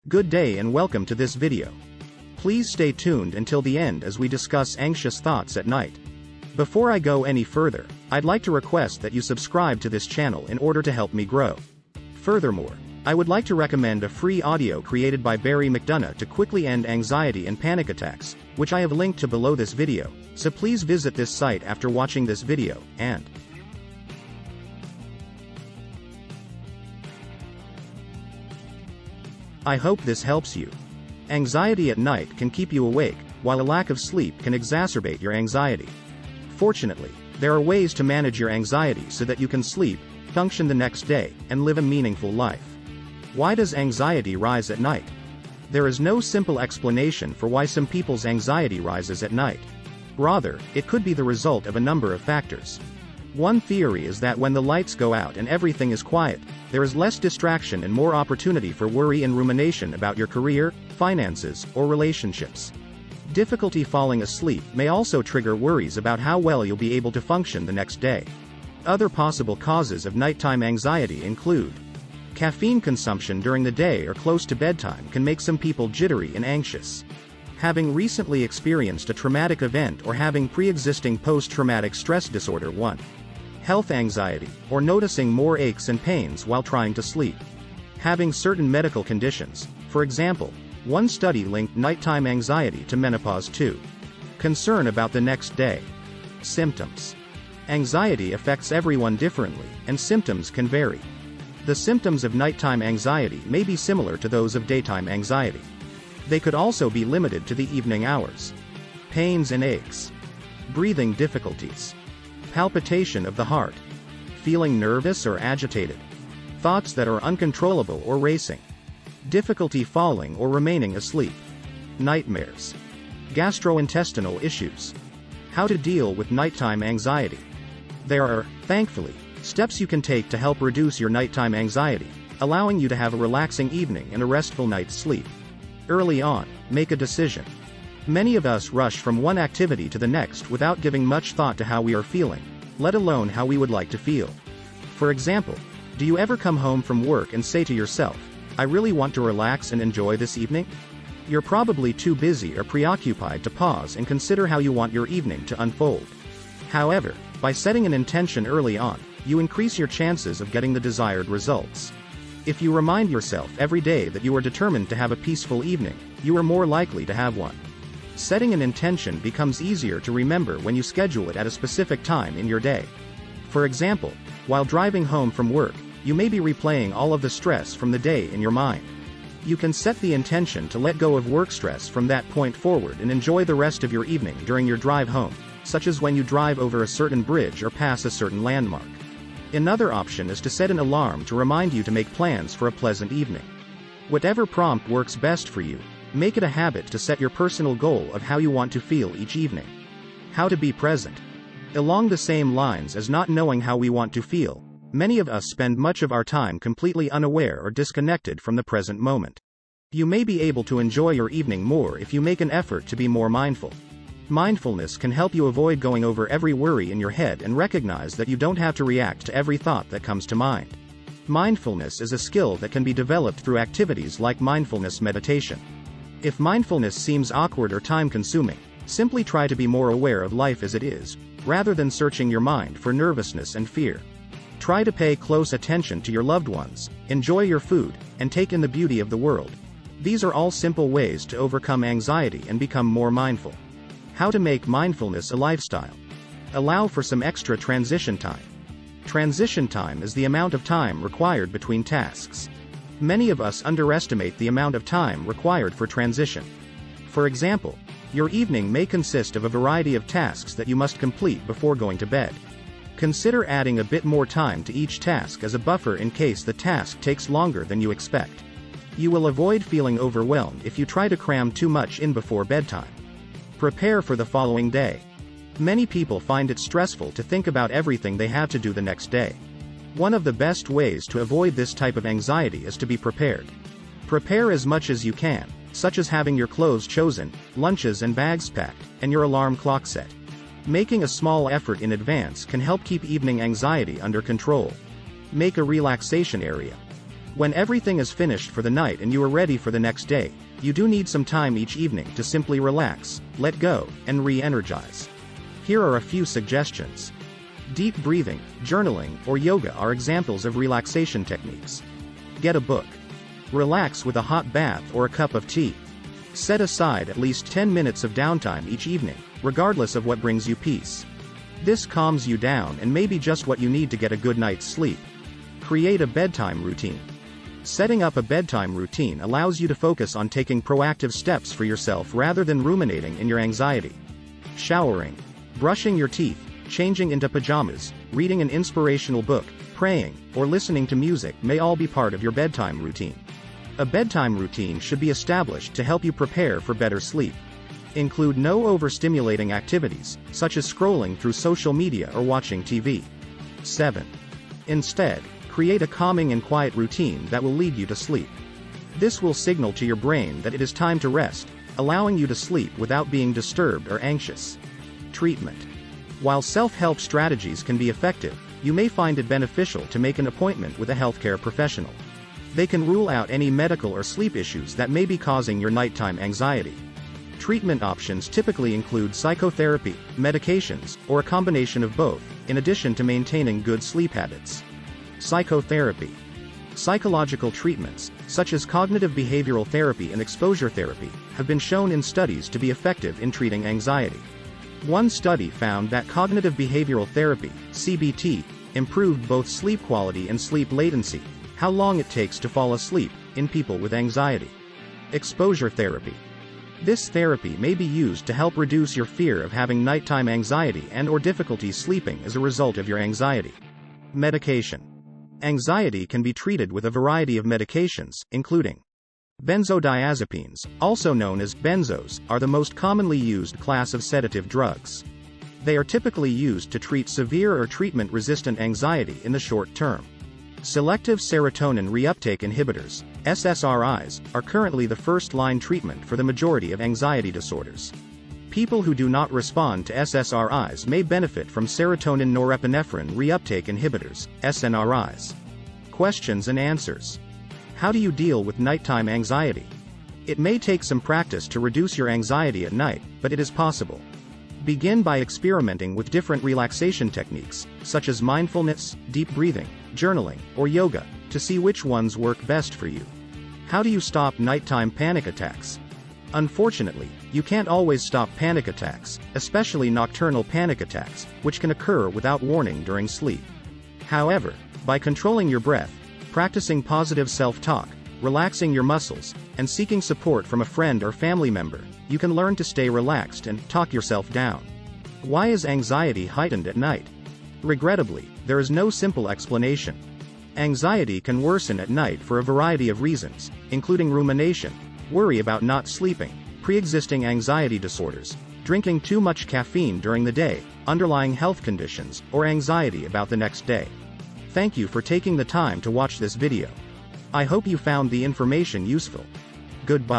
Good day and welcome to this video. Please stay tuned until the end as we discuss anxious thoughts at night. Before I go any further, I'd like to request that you subscribe to this channel in order to help me grow. Furthermore, I would like to recommend a free audio created by Barry McDonough to quickly end anxiety and panic attacks, which I have linked to below this video, so please visit this site after watching this video, and I hope this helps you. Anxiety at night can keep you awake, while a lack of sleep can exacerbate your anxiety. Fortunately, there are ways to manage your anxiety so that you can sleep, function the next day, and live a meaningful life. Why does anxiety rise at night? There is no simple explanation for why some people's anxiety rises at night. Rather, it could be the result of a number of factors. One theory is that when the lights go out and everything is quiet, there is less distraction and more opportunity for worry and rumination about your career, finances, or relationships. Difficulty falling asleep may also trigger worries about how well you'll be able to function the next day. Other possible causes of nighttime anxiety include caffeine consumption during the day or close to bedtime can make some people jittery and anxious. Having recently experienced a traumatic event or having pre-existing post-traumatic stress disorder. 1. Health anxiety, or noticing more aches and pains while trying to sleep. Having certain medical conditions, for example, one study linked nighttime anxiety to menopause. 2. Concern about the next day. Symptoms. Anxiety affects everyone differently, and symptoms can vary. The symptoms of nighttime anxiety may be similar to those of daytime anxiety. They could also be limited to the evening hours. Pains and aches. Breathing difficulties. Palpitation of the heart. Feeling nervous or agitated. Thoughts that are uncontrollable or racing. Difficulty falling or remaining asleep. Nightmares. Gastrointestinal issues. How to deal with nighttime anxiety. There are, thankfully, steps you can take to help reduce your nighttime anxiety, allowing you to have a relaxing evening and a restful night's sleep. Early on, make a decision. Many of us rush from one activity to the next without giving much thought to how we are feeling, let alone how we would like to feel. For example, do you ever come home from work and say to yourself, "I really want to relax and enjoy this evening"? You're probably too busy or preoccupied to pause and consider how you want your evening to unfold. However, by setting an intention early on, you increase your chances of getting the desired results. If you remind yourself every day that you are determined to have a peaceful evening, you are more likely to have one. Setting an intention becomes easier to remember when you schedule it at a specific time in your day. For example, while driving home from work, you may be replaying all of the stress from the day in your mind. You can set the intention to let go of work stress from that point forward and enjoy the rest of your evening during your drive home, such as when you drive over a certain bridge or pass a certain landmark. Another option is to set an alarm to remind you to make plans for a pleasant evening. Whatever prompt works best for you, make it a habit to set your personal goal of how you want to feel each evening. How to be present. Along the same lines as not knowing how we want to feel, many of us spend much of our time completely unaware or disconnected from the present moment. You may be able to enjoy your evening more if you make an effort to be more mindful. Mindfulness can help you avoid going over every worry in your head and recognize that you don't have to react to every thought that comes to mind. Mindfulness is a skill that can be developed through activities like mindfulness meditation. If mindfulness seems awkward or time-consuming, simply try to be more aware of life as it is, rather than searching your mind for nervousness and fear. Try to pay close attention to your loved ones, enjoy your food, and take in the beauty of the world. These are all simple ways to overcome anxiety and become more mindful. How to make mindfulness a lifestyle. Allow for some extra transition time. Transition time is the amount of time required between tasks. Many of us underestimate the amount of time required for transition. For example, your evening may consist of a variety of tasks that you must complete before going to bed. Consider adding a bit more time to each task as a buffer in case the task takes longer than you expect. You will avoid feeling overwhelmed if you try to cram too much in before bedtime. Prepare for the following day. Many people find it stressful to think about everything they have to do the next day. One of the best ways to avoid this type of anxiety is to be prepared. Prepare as much as you can, such as having your clothes chosen, lunches and bags packed, and your alarm clock set. Making a small effort in advance can help keep evening anxiety under control. Make a relaxation area. When everything is finished for the night and you are ready for the next day, you do need some time each evening to simply relax, let go, and re-energize. Here are a few suggestions. Deep breathing, journaling, or yoga are examples of relaxation techniques. Get a book. Relax with a hot bath or a cup of tea. Set aside at least 10 minutes of downtime each evening, regardless of what brings you peace. This calms you down and may be just what you need to get a good night's sleep. Create a bedtime routine. Setting up a bedtime routine allows you to focus on taking proactive steps for yourself rather than ruminating in your anxiety. Showering, brushing your teeth, changing into pajamas, reading an inspirational book, praying, or listening to music may all be part of your bedtime routine. A bedtime routine should be established to help you prepare for better sleep. Include no overstimulating activities, such as scrolling through social media or watching TV. 7. Instead, create a calming and quiet routine that will lead you to sleep. This will signal to your brain that it is time to rest, allowing you to sleep without being disturbed or anxious. Treatment. While self-help strategies can be effective, you may find it beneficial to make an appointment with a healthcare professional. They can rule out any medical or sleep issues that may be causing your nighttime anxiety. Treatment options typically include psychotherapy, medications, or a combination of both, in addition to maintaining good sleep habits. Psychotherapy. Psychological treatments, such as cognitive behavioral therapy and exposure therapy, have been shown in studies to be effective in treating anxiety. One study found that cognitive behavioral therapy, CBT, improved both sleep quality and sleep latency, how long it takes to fall asleep, in people with anxiety. Exposure therapy. This therapy may be used to help reduce your fear of having nighttime anxiety and/or difficulty sleeping as a result of your anxiety. Medication. Anxiety can be treated with a variety of medications, including benzodiazepines, also known as benzos, are the most commonly used class of sedative drugs. They are typically used to treat severe or treatment-resistant anxiety in the short term. Selective serotonin reuptake inhibitors, SSRIs, are currently the first-line treatment for the majority of anxiety disorders. People who do not respond to SSRIs may benefit from serotonin norepinephrine reuptake inhibitors, SNRIs. Questions and answers. How do you deal with nighttime anxiety? It may take some practice to reduce your anxiety at night, but it is possible. Begin by experimenting with different relaxation techniques, such as mindfulness, deep breathing, journaling, or yoga, to see which ones work best for you. How do you stop nighttime panic attacks? Unfortunately, you can't always stop panic attacks, especially nocturnal panic attacks, which can occur without warning during sleep. However, by controlling your breath, practicing positive self-talk, relaxing your muscles, and seeking support from a friend or family member, you can learn to stay relaxed and talk yourself down. Why is anxiety heightened at night? Regrettably, there is no simple explanation. Anxiety can worsen at night for a variety of reasons, including rumination, worry about not sleeping, pre-existing anxiety disorders, drinking too much caffeine during the day, underlying health conditions, or anxiety about the next day. Thank you for taking the time to watch this video. I hope you found the information useful. Goodbye.